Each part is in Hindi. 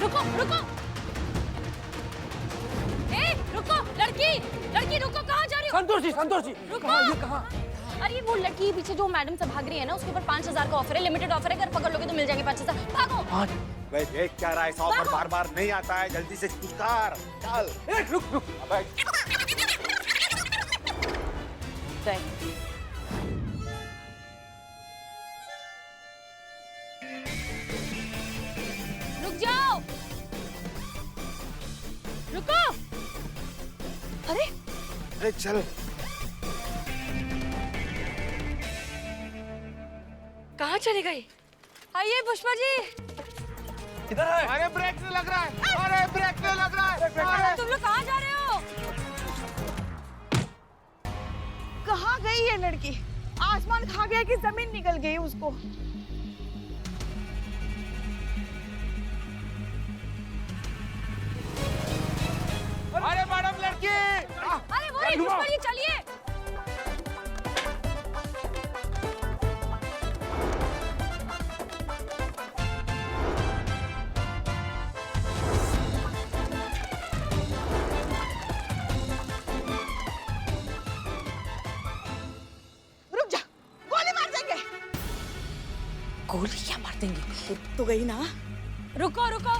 रुको रुको, ए रुको, लड़की लड़की रुको, कहाँ जा रही हो? संतोष जी रुको। ये कहाँ? अरे वो लड़की पीछे जो मैडम से भाग रही है ना, उसके ऊपर 5,000 का ऑफर है, लिमिटेड ऑफर है, अगर पकड़ लोगे तो मिल जाएंगे 5,000। भागो। भाई देख क्या रहा है, ऐसा ऑफर बार बार नहीं आता है, जल्दी से कुछ कर चल। रुक अबे रुक जाओ, रुको। अरे अरे चल। कहाँ चली गई? आइए पुष्पा जी। इधर है। अरे ब्रेक नहीं लग रहा है, अरे ब्रेक नहीं लग रहा है। अरे तुम लोग कहाँ जा रहे हो? कहाँ गई ये लड़की? आसमान खा गया कि जमीन निकल गई उसको? अरे मैडम लड़की। अरे वो रही पुष्पा जी, चलिए। रुक जा, गोली मार देंगे। गोली क्या मार देंगे? तो गई ना। रुको रुको,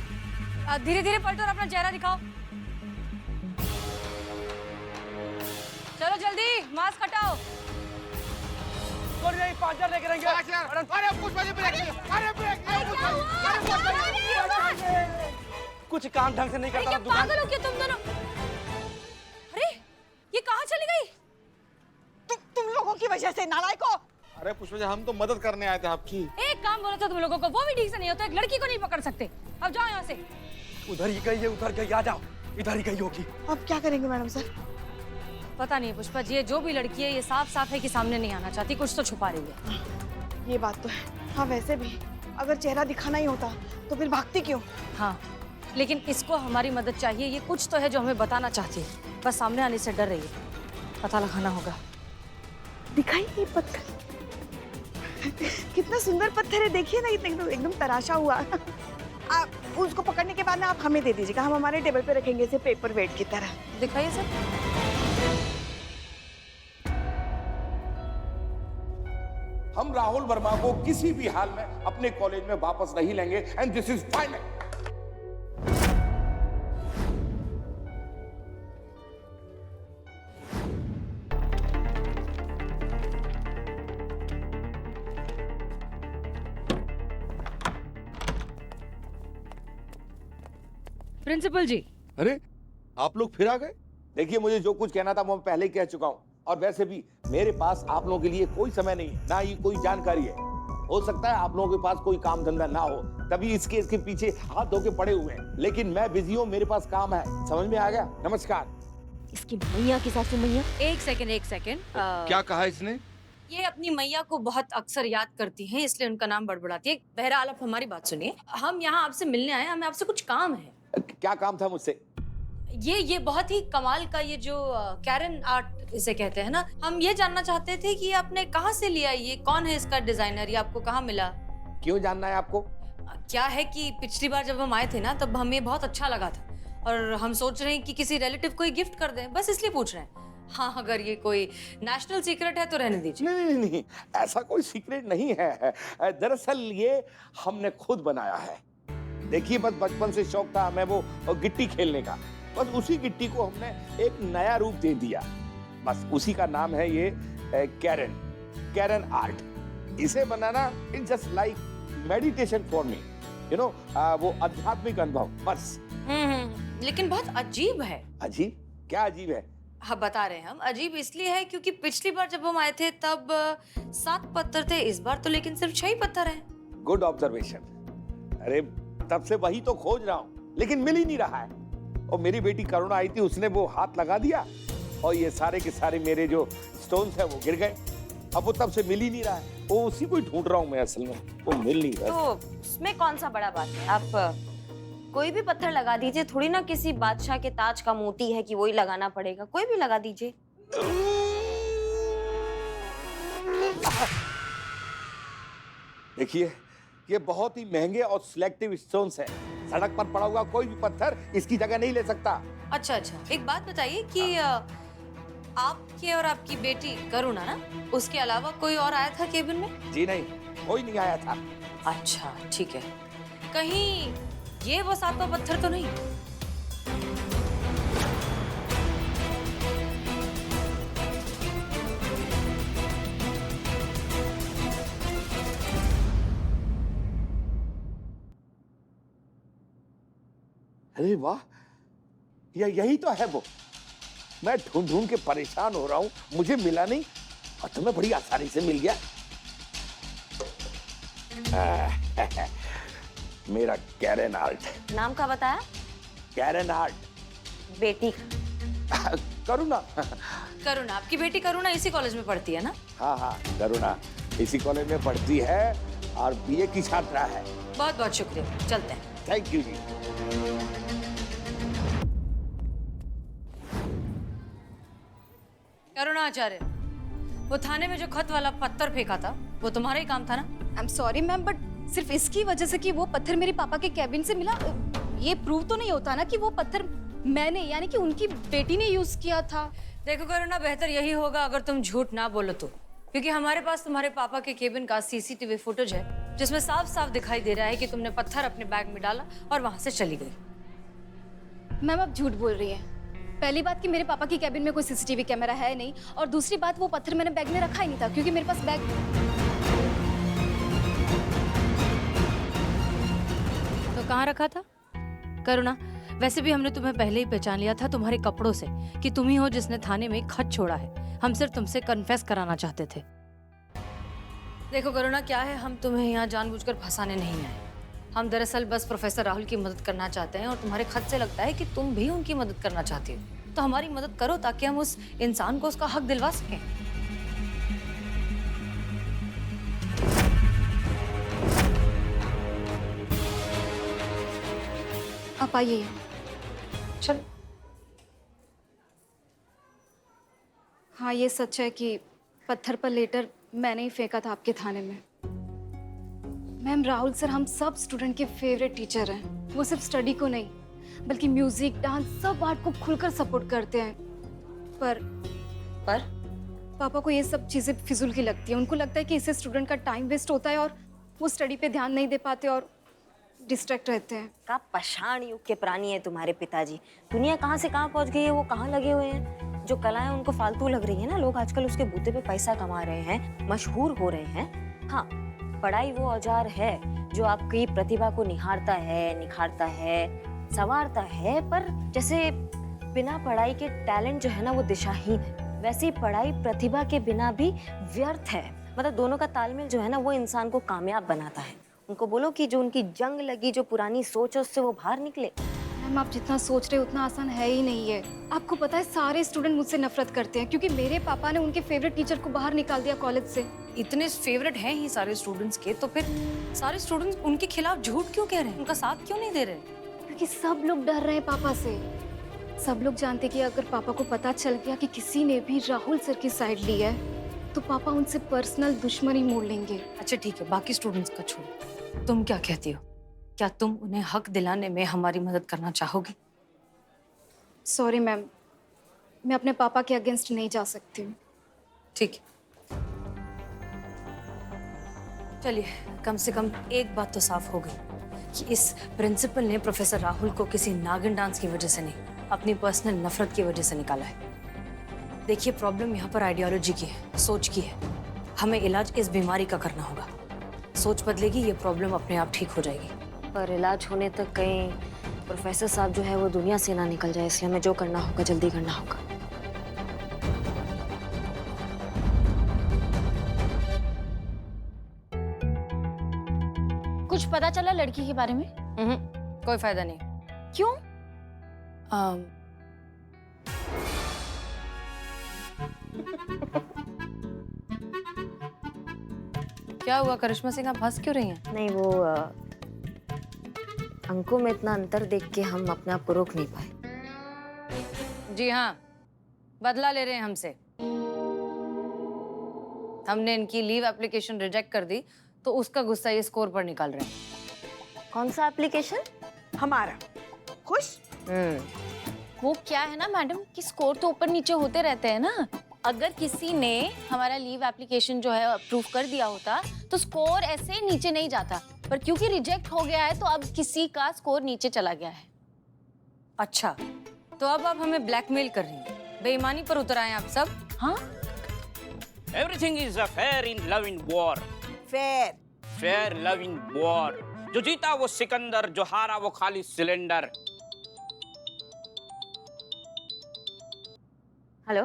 धीरे धीरे पलटो और अपना चेहरा दिखाओ। चलो जल्दी, मास्क हटाओ। और यही 5,000 लेके रहेंगे। अरे पुष्पा जी ब्रेक नहीं, अरे ब्रेक नहीं। कुछ काम ढंग से नहीं अरे करता क्या पागल हो क्या तुम दोनों? अरे ये कहाँ चली गई? तुम लोगों की वजह से, नालायकों। अरे पुष्पा जी हम तो मदद करने आए थे आपकी। एक काम बोला था तुम लोगों को, वो भी ठीक से नहीं होता, एक लड़की को नहीं पकड़ सकते। अब जाओ यहाँ से। उधर ही गई है, उधर गई, आ जाओ। इधर ही गई होगी। अब क्या करेंगे मैडम सर? पता नहीं पुष्पा जी, ये जो भी लड़की है ये साफ साफ है कि सामने नहीं आना चाहती, कुछ तो छुपा रही है। ये बात तो है। हाँ वैसे भी अगर चेहरा दिखाना ही होता तो फिर भागती क्यों? हाँ लेकिन इसको हमारी मदद चाहिए, ये कुछ तो है जो हमें बताना चाहती है, बस सामने आने से डर रही है। पता लगाना होगा। दिखाई ये पत्थर कितना सुंदर पत्थर है, देखिए ना, एकदम तराशा हुआ। आप उसको पकड़ने के बाद ना आप हमें दे दीजिएगा, हम हमारे टेबल पे रखेंगे इसे पेपर वेट की तरह। दिखाइए सर। हम राहुल वर्मा को किसी भी हाल में अपने कॉलेज में वापस नहीं लेंगे and this is final. Principal ji. अरे आप लोग फिर आ गए। देखिए मुझे जो कुछ कहना था वो मैं पहले ही कह चुका हूं, और वैसे भी मेरे पास आप लोगों के लिए कोई समय नहीं, ना ही कोई जानकारी है। हो सकता है आप लोगों के पास कोई काम धंधा ना हो, तभी इस केस के पीछे हाथ धो के पड़े हुए हैं, लेकिन मैं बिजी हूँ, मेरे पास काम है। समझ में आ गया? नमस्कार। इसकी मैया की सासू मैया। एक सेकंड। क्या कहा इसने? ये अपनी मैया को बहुत अक्सर याद करती हैं, इसलिए उनका नाम बड़बड़ाती है। बहरहाल आप हमारी बात सुनिए, हम यहाँ आपसे मिलने आए, हमें आपसे कुछ काम है। क्या काम था मुझसे? ये बहुत ही कमाल का, ये जो कैरन आर्ट इसे कहते हैं ना, हम ये जानना चाहते थे कि आपने कहाँ से लिया, ये कौन है इसका डिजाइनर, ये आपको कहाँ मिला? क्यों जानना है आपको? क्या है कि पिछली बार जब हम आए थे ना, तब हमें बहुत अच्छा लगा था, और हम सोच रहे हैं कि किसी रिलेटिव को गिफ्ट कर दें, बस इसलिए पूछ रहे हैं। हाँ अगर ये कोई नेशनल सीक्रेट है तो रहने दीजिए। नहीं, ऐसा कोई सीक्रेट नहीं है। दरअसल ये हमने खुद बनाया है। देखिए बस बचपन से शौक था हमें वो गिट्टी खेलने का, बस उसी गिट्टी को हमने एक नया रूप दे दिया, बस उसी का नाम है ये कैरन आर्ट। इसे बनाना it's just like meditation for me, you know, वो आध्यात्मिक अनुभव बस। लेकिन बहुत अजीब है। अजीब? क्या अजीब है? हाँ बता रहे हैं हम, अजीब इसलिए है क्योंकि पिछली बार जब हम आए थे तब 7 पत्थर थे, इस बार तो लेकिन सिर्फ 6 ही पत्थर हैं। Good observation. अरे तब से वही तो खोज रहा हूँ, लेकिन मिल ही नहीं रहा है। और मेरी बेटी करुणा आई थी, उसने वो हाथ लगा दिया और ये सारे के सारे मेरे जो स्टोन्स हैं वो गिर गए। अब वो तब से मिल ही नहीं रहा है, वो उसी को ही ढूंढ रहा हूँ मैं असल में, वो मिल नहीं रहा। तो उसमें कौन सा बड़ा बात है, आप कोई भी पत्थर लगा दीजिए, थोड़ी ना किसी बादशाह के ताज का मोती है कि वही लगाना पड़ेगा, कोई भी लगा दीजिए। देखिए ये बहुत ही महंगे और सिलेक्टिव स्टोन्स हैं, सड़क पर पड़ा हुआ कोई भी पत्थर इसकी जगह नहीं ले सकता। अच्छा अच्छा, एक बात बताइए कि आपके और आपकी बेटी करुणा ना, उसके अलावा कोई और आया था केबिन में? जी नहीं, कोई नहीं आया था। अच्छा ठीक है, कहीं ये वो 7वां पत्थर तो नहीं? अरे वाह, यही तो है वो। मैं ढूंढ ढूंढ के परेशान हो रहा हूँ, मुझे मिला नहीं और तुम्हें बड़ी आसानी से मिल गया। मेरा कैरन आर्ट। नाम का बताया? Karen art. बेटी करुणा। करुणा, आपकी बेटी करुणा इसी कॉलेज में पढ़ती है ना? हाँ हाँ, करुणा इसी कॉलेज में पढ़ती है और बीए की छात्रा है। बहुत बहुत शुक्रिया, चलते हैं। थैंक यू जी। करुणा आचार्य, वो थाने में जो खत वाला पत्थर फेंका था वो तुम्हारा ही काम था ना? I am sorry ma'am, but सिर्फ इसकी वजह से कि वो पत्थर मेरे पापा के कैबिन से मिला, ये प्रूव तो नहीं होता ना कि वो पत्थर मैंने यानी कि उनकी बेटी ने यूज किया था। देखो करुणा, बेहतर यही होगा अगर तुम झूठ ना बोलो तो, क्योंकि हमारे पास तुम्हारे पापा के केबिन का सीसीटीवी फुटेज है जिसमें साफ साफ दिखाई दे रहा है कि तुमने पत्थर अपने बैग में डाला और वहां से चली गई। मैम आप झूठ बोल रही हैं। पहली बात कि मेरे पापा की कैबिन में कोई सीसीटीवी कैमरा है नहीं, और दूसरी बात वो पत्थर मैंने बैग में रखा ही नहीं था क्योंकि मेरे पास बैग। तो कहाँ रखा था? करुणा, वैसे भी हमने तुम्हें पहले ही पहचान लिया था तुम्हारे कपड़ों से कि तुम ही हो जिसने थाने में खत छोड़ा है। हम सिर्फ तुमसे कन्फेस कराना चाहते थे। देखो करुणा, क्या है, हम तुम्हें यहाँ जानबूझकर फंसाने नहीं आए। हम दरअसल बस प्रोफेसर राहुल की मदद करना चाहते हैं और तुम्हारे खत से लगता है कि तुम भी उनकी मदद करना चाहती हो, तो हमारी मदद करो ताकि हम उस इंसान को उसका हक दिलवा सकें। आप आइए। चल। हाँ ये सच है कि पत्थर पर लेटर मैंने ही फेंका था आपके थाने में। मैम राहुल सर हम सब स्टूडेंट के फेवरेट टीचर हैं। वो सिर्फ स्टडी को नहीं बल्कि म्यूजिक, डांस, सब आर्ट को खुलकर सपोर्ट करते हैं। पर पापा को ये सब चीजें फिजूल की लगती है। उनको लगता है कि इससे स्टूडेंट का टाइम वेस्ट होता है और वो स्टडी पे ध्यान नहीं दे पाते और डिस्ट्रैक्ट रहते हैं। का पाषाण युग के प्राणी है तुम्हारे पिताजी। दुनिया कहाँ से कहाँ पहुँच गई है, वो कहाँ लगे हुए हैं। जो कलाएं उनको फालतू लग रही है ना, लोग आजकल उसके बूते पे पैसा कमा रहे हैं, मशहूर हो रहे हैं। हाँ, पढ़ाई वो औजार है जो आपकी प्रतिभा को निखारता है, संवारता है। पर जैसे बिना पढ़ाई के टैलेंट जो है ना वो दिशाहीन है, वैसे ही पढ़ाई प्रतिभा के बिना भी व्यर्थ है। मतलब दोनों का तालमेल जो है ना वो इंसान को कामयाब बनाता है। उनको बोलो कि जो उनकी जंग लगी, जो पुरानी सोच है उससे वो बाहर निकले। मैम आप जितना सोच रहे हो उतना आसान है ही नहीं है। आपको पता है सारे स्टूडेंट मुझसे नफरत करते हैं क्योंकि मेरे पापा ने उनके फेवरेट टीचर को बाहर निकाल दिया कॉलेज से। इतने फेवरेट हैं ही सारे स्टूडेंट्स के, तो फिर सारे स्टूडेंट्स उनके खिलाफ झूठ क्यों कह रहे हैं, उनका साथ क्यों नहीं दे रहे? क्योंकि सब लोग डर रहे हैं पापा से। सब लोग जानते कि अगर पापा को पता चल गया कि किसी ने भी राहुल सर की साइड ली है तो पापा उनसे पर्सनल दुश्मनी मोड़ लेंगे। अच्छा ठीक है, बाकी स्टूडेंट्स का छोड़ो, तुम क्या कहती हो? क्या तुम उन्हें हक दिलाने में हमारी मदद करना चाहोगी? सॉरी मैम, मैं अपने पापा के अगेंस्ट नहीं जा सकती हूँ। ठीक है, चलिए कम से कम एक बात तो साफ हो गई कि इस प्रिंसिपल ने प्रोफेसर राहुल को किसी नागिन डांस की वजह से नहीं, अपनी पर्सनल नफरत की वजह से निकाला है। देखिए प्रॉब्लम यहाँ पर आइडियोलॉजी की है, सोच की है। हमें इलाज इस बीमारी का करना होगा। सोच बदलेगी, ये प्रॉब्लम अपने आप ठीक हो जाएगी। पर इलाज होने तक कहीं प्रोफेसर साहब जो है वो दुनिया से ना निकल जाए, इसलिए हमें जो करना होगा जल्दी करना होगा। कुछ पता चला लड़की के बारे में? कोई फायदा नहीं। क्यों? क्या हुआ करिश्मा सिंह, आप हंस क्यों रही हैं? नहीं वो अंकों में इतना अंतर देख के हम अपने आप को रोक नहीं पाए। जी हाँ, बदला ले रहे हैं हमसे। हमने इनकी लीव एप्लीकेशन रिजेक्ट कर दी तो उसका गुस्सा ये स्कोर पर निकाल रहे हैं। कौन सा एप्लीकेशन? हमारा। खुश? वो क्या है ना मैडम कि स्कोर तो ऊपर नीचे होते रहते हैं ना। अगर किसी ने हमारा लीव एप्लीकेशन जो है अप्रूव कर दिया होता तो स्कोर ऐसे नीचे नहीं जाता, पर क्योंकि रिजेक्ट हो गया है तो अब किसी का स्कोर नीचे चला गया है। अच्छा, तो अब आप हमें ब्लैकमेल कर रही हैं, बेईमानी पर उतर आए आप सब। हाँ, Everything is a fair in love in war. Fair. Fair love in war. जो जीता वो सिकंदर, जो हारा वो खाली सिलेंडर। हेलो।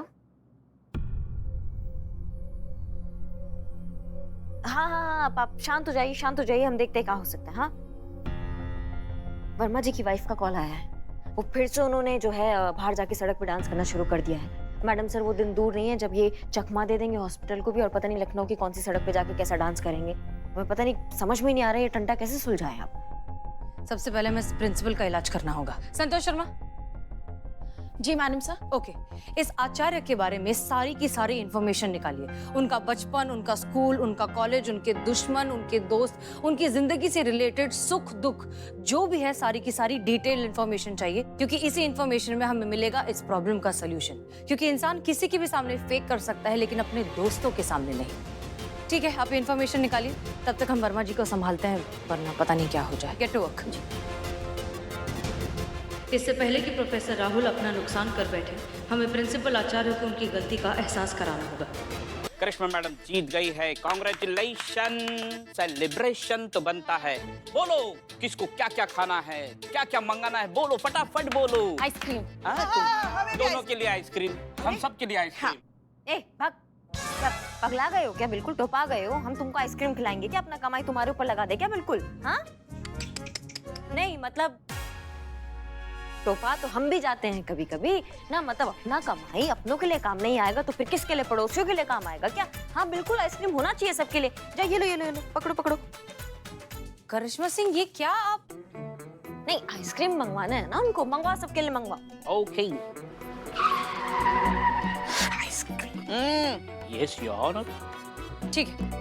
हाँ, आप शांत हो जाइए, शांत हो जाइए, हम देखते हैं क्या हो सकता है। हाँ, वर्मा जी की वाइफ का कॉल आया है। वो फिर से उन्होंने जो है बाहर जाके सड़क पे डांस करना शुरू कर दिया है। मैडम सर, वो दिन दूर नहीं है जब ये चकमा दे देंगे हॉस्पिटल को भी, और पता नहीं लखनऊ की कौन सी सड़क पे जाके कैसा डांस करेंगे। हमें पता नहीं, समझ में नहीं आ रहा है ये टंटा कैसे सुलझाए आप। सबसे पहले हमें इस प्रिंसिपल का इलाज करना होगा। संतोष शर्मा। जी मैडम सर। ओके, इस आचार्य के बारे में सारी की सारी इंफॉर्मेशन निकालिए। उनका बचपन, उनका स्कूल, उनका कॉलेज, उनके दुश्मन, उनके दोस्त, उनकी जिंदगी से रिलेटेड सुख दुख जो भी है, सारी की सारी डिटेल इंफॉर्मेशन चाहिए, क्योंकि इसी इंफॉर्मेशन में हमें मिलेगा इस प्रॉब्लम का सोल्यूशन। क्योंकि इंसान किसी के भी सामने फेक कर सकता है, लेकिन अपने दोस्तों के सामने नहीं। ठीक है, आप इंफॉर्मेशन निकालिए, तब तक हम वर्मा जी को संभालते हैं, वरना पता नहीं क्या हो जाए। Get to work. इससे पहले कि प्रोफेसर राहुल अपना नुकसान कर बैठे, हमें प्रिंसिपल आचार्य को उनकी गलती का एहसास कराना होगा। करिश्मा मैडम जीत गई है, कॉन्ग्रेचुलेशन। सेलिब्रेशन तो बनता है। बोलो किसको क्या क्या खाना है, क्या क्या मंगाना है, बोलो फटाफट बोलो। आइसक्रीम। दोनों के लिए आइसक्रीम, हम सब के लिए आइसक्रीम। ए भाग, क्या पगला गए हो क्या? बिल्कुल टोपा गए हो। हम तुमको आइसक्रीम खिलाएंगे क्या? अपना कमाई तुम्हारे ऊपर लगा दे क्या? बिल्कुल। हाँ, नहीं मतलब टोपा तो हम भी जाते हैं कभी कभी ना, मतलब अपना कमाई अपनों के लिए काम नहीं आएगा तो फिर किसके लिए, पड़ोसियों के लिए काम आएगा क्या? हाँ बिल्कुल, आइसक्रीम होना चाहिए सबके लिए। जाइए, ये लो ये लो ये लो, पकड़ो पकड़ो। करिश्मा सिंह, ये क्या आप? नहीं, आइसक्रीम मंगवाना है ना उनको, मंगवा, सबके लिए मंगवा। Okay. Ice cream. Yes your honour. ठीक है।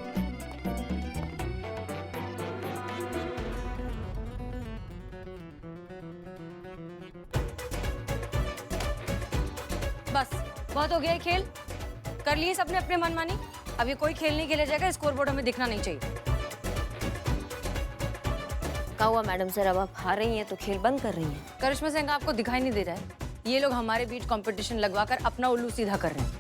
बस बहुत हो गया है खेल, कर लिए सबने अपने मनमानी। अब ये कोई खेल नहीं खेला जाएगा, स्कोर बोर्ड हमें दिखना नहीं चाहिए। क्या हुआ मैडम सर, अब आप हार रही हैं तो खेल बंद कर रही हैं? करिश्मा सिंह, आपको दिखाई नहीं दे रहा है? ये लोग हमारे बीच कंपटीशन लगवाकर अपना उल्लू सीधा कर रहे हैं।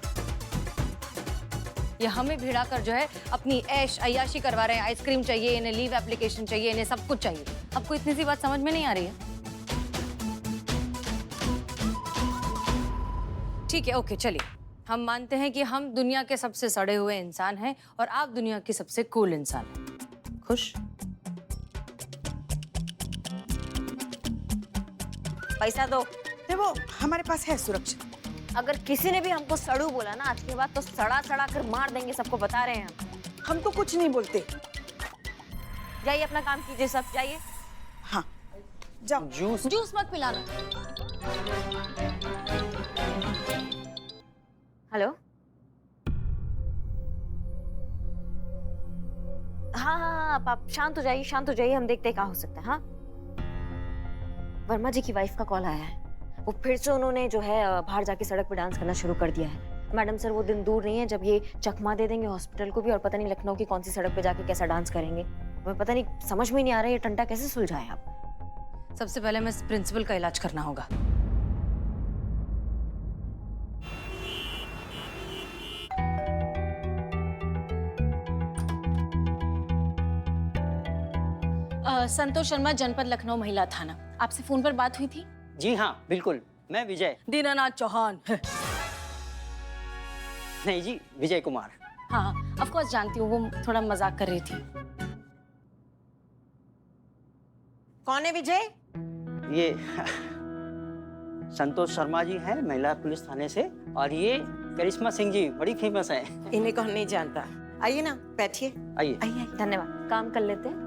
ये हमें भिड़ा कर जो है अपनी ऐश अय्याशी करवा रहे हैं। आइसक्रीम चाहिए इन्हें, लीव एप्लीकेशन चाहिए इन्हें, सब कुछ चाहिए। आपको इतनी सी बात समझ में नहीं आ रही है? ठीक है, ओके, चलिए हम मानते हैं कि हम दुनिया के सबसे सड़े हुए इंसान हैं और आप दुनिया के सबसे कूल इंसान हैं। खुश? पैसा दो। देखो हमारे पास है सुरक्षा। अगर किसी ने भी हमको सड़ू बोला ना आज के बाद तो सड़ा सड़ा कर मार देंगे, सबको बता रहे हैं हम तो कुछ नहीं बोलते। जाइए अपना काम कीजिए, सब जाइए। हाँ जाओ। जूस मत पिलाना। हेलो। हाँ, आप शांत हो जाइए, शांत हो जाइए, हम देखते हैं क्या हो सकता है। हाँ, वर्मा जी की वाइफ का कॉल आया है। वो फिर से उन्होंने जो है बाहर जाके सड़क पे डांस करना शुरू कर दिया है। मैडम सर, वो दिन दूर नहीं है जब ये चकमा दे देंगे हॉस्पिटल को भी, और पता नहीं लखनऊ की कौन सी सड़क पे जाके कैसा डांस करेंगे। हमें पता नहीं, समझ में नहीं आ रहा है ये टंटा कैसे सुलझाए आप। सबसे पहले हमें इस प्रिंसिपल का इलाज करना होगा। संतोष शर्मा, जनपद लखनऊ महिला थाना। आपसे फोन पर बात हुई थी? जी हाँ बिल्कुल, मैं विजय। दीनानाथ चौहान। नहीं जी, विजय कुमार। हाँ, ऑफ कोर्स जानती हूँ, वो थोड़ा मजाक कर रही थी। कौन है विजय? ये संतोष शर्मा जी हैं, महिला पुलिस थाने से, और ये करिश्मा सिंह जी बड़ी फेमस हैं। इन्हें कौन नहीं जानता। आइए ना, बैठिए। आइए। आइए, धन्यवाद। काम कर लेते हैं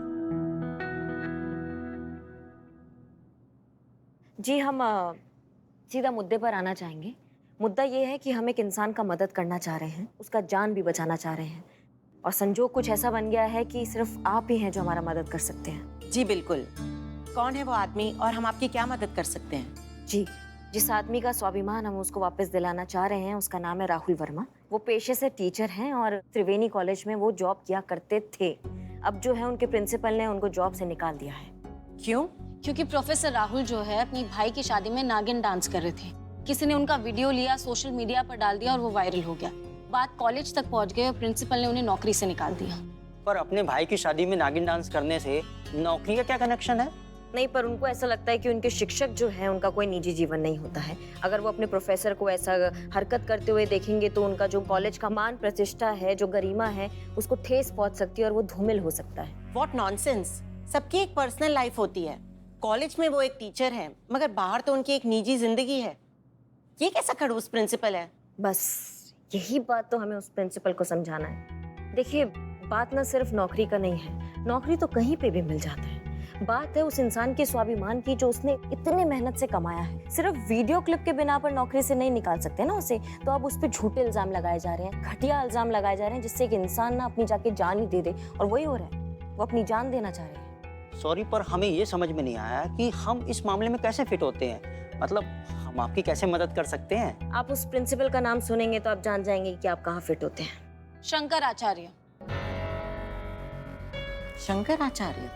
जी। हम सीधा मुद्दे पर आना चाहेंगे। मुद्दा ये है कि हम एक इंसान का मदद करना चाह रहे हैं, उसका जान भी बचाना चाह रहे हैं, और संजोग कुछ ऐसा बन गया है कि सिर्फ आप ही हैं जो हमारा मदद कर सकते हैं। जी बिल्कुल, कौन है वो आदमी और हम आपकी क्या मदद कर सकते हैं? जी, जिस आदमी का स्वाभिमान हम उसको वापस दिलाना चाह रहे हैं उसका नाम है राहुल वर्मा। वो पेशे से टीचर हैं और त्रिवेणी कॉलेज में वो जॉब किया करते थे। अब जो है उनके प्रिंसिपल ने उनको जॉब से निकाल दिया है। क्यों? क्योंकि प्रोफेसर राहुल जो है अपनी भाई की शादी में नागिन डांस कर रहे थे। किसी ने उनका वीडियो लिया, सोशल मीडिया पर डाल दिया और वो वायरल हो गया। बात कॉलेज तक पहुंच गई और प्रिंसिपल ने उन्हें नौकरी से निकाल दिया। पर अपने भाई की शादी में नागिन डांस करने से नौकरी का क्या कनेक्शन है? नहीं, पर उनको ऐसा लगता है कि उनके शिक्षक जो है उनका कोई निजी जीवन नहीं होता है। अगर वो अपने प्रोफेसर को ऐसा हरकत करते हुए देखेंगे तो उनका जो कॉलेज का मान प्रतिष्ठा है, जो गरिमा है, उसको ठेस पहुंच सकती है और वो धूमिल हो सकता है। What nonsense. सबकी एक पर्सनल लाइफ होती है। कॉलेज में वो एक टीचर है मगर बाहर तो उनकी एक निजी जिंदगी है। ये कैसा खड़ूस प्रिंसिपल है? बस यही बात तो हमें उस प्रिंसिपल को समझाना है। देखिए, बात ना सिर्फ नौकरी का नहीं है, नौकरी तो कहीं पे भी मिल जाता है। बात है उस इंसान के स्वाभिमान की जो उसने इतने मेहनत से कमाया है। सिर्फ वीडियो क्लिप के बिना पर नौकरी से नहीं निकाल सकते ना उसे। तो अब उस पर झूठे इल्जाम लगाए जा रहे हैं, घटिया इल्जाम लगाए जा रहे हैं, जिससे एक इंसान ना अपनी जाके जान ही दे दे। और वही हो रहा है, वो अपनी जान देना चाह रहे हैं। सॉरी, पर हमें ये समझ में नहीं आया कि हम इस मामले में कैसे फिट होते हैं। मतलब हम आपकी कैसे मदद कर सकते हैं? आप उस प्रिंसिपल का नाम सुनेंगे तो आप जान जाएंगे कि आप कहाँ फिट होते हैं। शंकर आचार्य। शंकर आचार्य?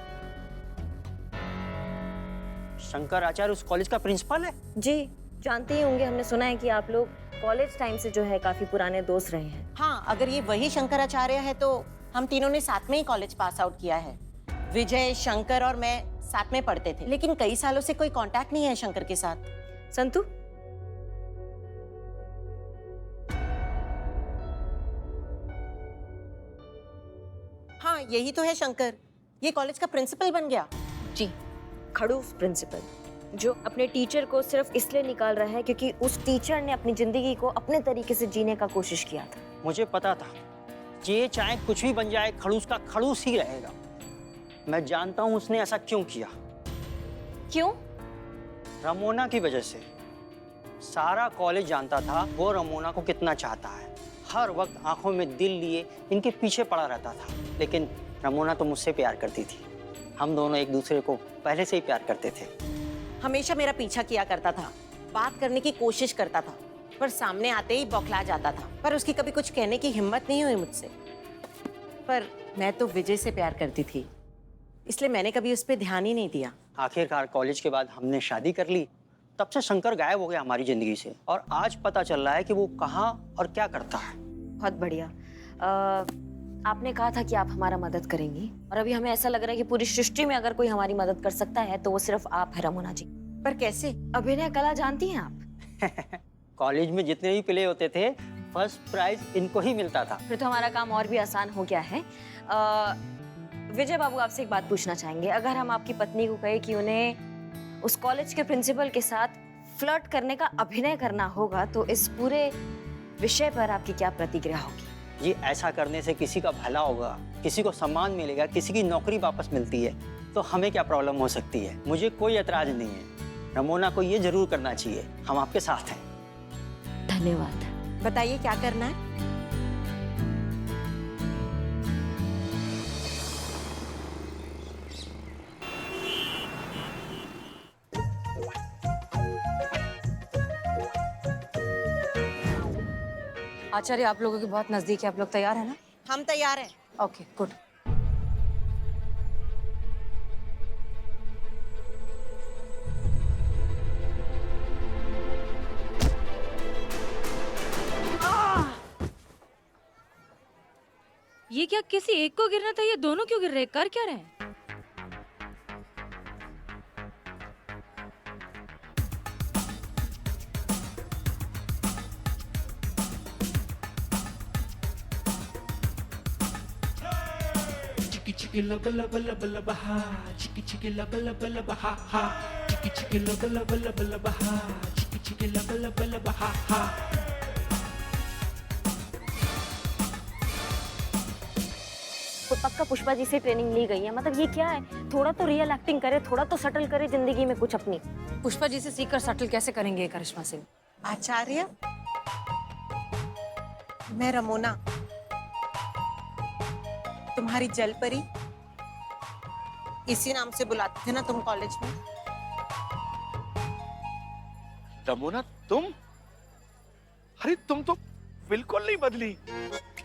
शंकर आचार्य उस कॉलेज का प्रिंसिपल है? जी, जानते ही होंगे। हमने सुना है कि आप लोग कॉलेज टाइम से जो है काफी पुराने दोस्त रहे हैं। हाँ, अगर ये वही शंकराचार्य है तो हम तीनों ने साथ में ही कॉलेज पास आउट किया है। विजय, शंकर और मैं साथ में पढ़ते थे, लेकिन कई सालों से कोई कांटेक्ट नहीं है शंकर के साथ। संतु, हाँ, यही तो है शंकर। ये कॉलेज का प्रिंसिपल बन गया। जी, खड़ूस प्रिंसिपल जो अपने टीचर को सिर्फ इसलिए निकाल रहा है क्योंकि उस टीचर ने अपनी जिंदगी को अपने तरीके से जीने का कोशिश किया था। मुझे पता था ये चाहे कुछ भी बन जाए, खड़ूस का खड़ूस ही रहेगा। मैं जानता हूँ उसने ऐसा क्यों किया। क्यों? रमोना की वजह से। सारा कॉलेज जानता था वो रमोना को कितना चाहता है। हर वक्त आंखों में दिल लिए इनके पीछे पड़ा रहता था। लेकिन रमोना तो मुझसे प्यार करती थी। हम दोनों एक दूसरे को पहले से ही प्यार करते थे। हमेशा मेरा पीछा किया करता था, बात करने की कोशिश करता था, पर सामने आते ही बौखला जाता था। पर उसकी कभी कुछ कहने की हिम्मत नहीं हुई मुझसे। पर मैं तो विजय से प्यार करती थी, इसलिए मैंने कभी उस पर ध्यान ही नहीं दिया। आखिरकार कॉलेज के बाद हमने शादी कर ली। तब से शंकर गायब हो गया हमारी जिंदगी से। और आज पता चल रहा है कि वो कहाँ और क्या करता है। बहुत बढ़िया। आपने कहा था कि आप हमारा मदद करेंगी और अभी हमें ऐसा लग रहा है कि पूरी सृष्टि में अगर कोई हमारी मदद कर सकता है तो वो सिर्फ आप है, रमोना जी। पर कैसे? अभिनय कला जानती हैं आप? कॉलेज में जितने भी प्ले होते थे फर्स्ट प्राइज इनको ही मिलता था। फिर तो हमारा काम और भी आसान हो गया है। विजय बाबू, आपसे एक बात पूछना चाहेंगे। अगर हम आपकी पत्नी को कहे कि उन्हें उस कॉलेज के प्रिंसिपल के साथ फ्लर्ट करने का अभिनय करना होगा तो इस पूरे विषय पर आपकी क्या प्रतिक्रिया होगी? ये ऐसा करने से किसी का भला होगा, किसी को सम्मान मिलेगा, किसी की नौकरी वापस मिलती है तो हमें क्या प्रॉब्लम हो सकती है। मुझे कोई एतराज नहीं है। रमोना को ये जरूर करना चाहिए। हम आपके साथ हैं। धन्यवाद। बताइए क्या करना है? आचार्य, आप लोगों के बहुत नजदीक है। आप लोग तैयार हैं ना? हम तैयार हैं। Okay, good. ये क्या किसी एक को गिरना था? ये दोनों क्यों गिर रहे हैं? कर क्या रहे हैं? Chicky lubba lubba lubba lubba ha. Chicky lubba lubba lubba ha ha. Chicky lubba lubba lubba lubba ha. Chicky lubba lubba lubba ha ha. पक्का पुष्पा जी से ट्रेनिंग ली गई है। मतलब ये क्या है? थोड़ा तो रियल एक्टिंग करे, थोड़ा तो सटल करे जिंदगी में कुछ अपनी। पुष्पा जी से सीखकर सटल कैसे करेंगे करिश्मा सिंह? आचार्य, मैं रमोना, तुम्हारी जलपरी इसी नाम से बुलाते थे ना तुम कॉलेज में। रमोना तुम? अरे तुम तो बिल्कुल नहीं बदली।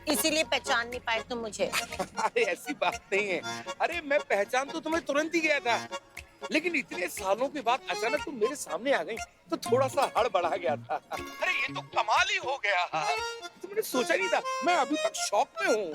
इसीलिए पहचान नहीं पाए तुम मुझे। अरे ऐसी बात नहीं है। अरे मैं पहचान तो तुम्हें तुरंत ही गया था, लेकिन इतने सालों के बाद अचानक तुम मेरे सामने आ गई तो थोड़ा सा हड़बड़ा गया था। अरे ये तो कमाल ही हो गया। तुमने सोचा नहीं था। मैं अभी तक शॉक में हूँ।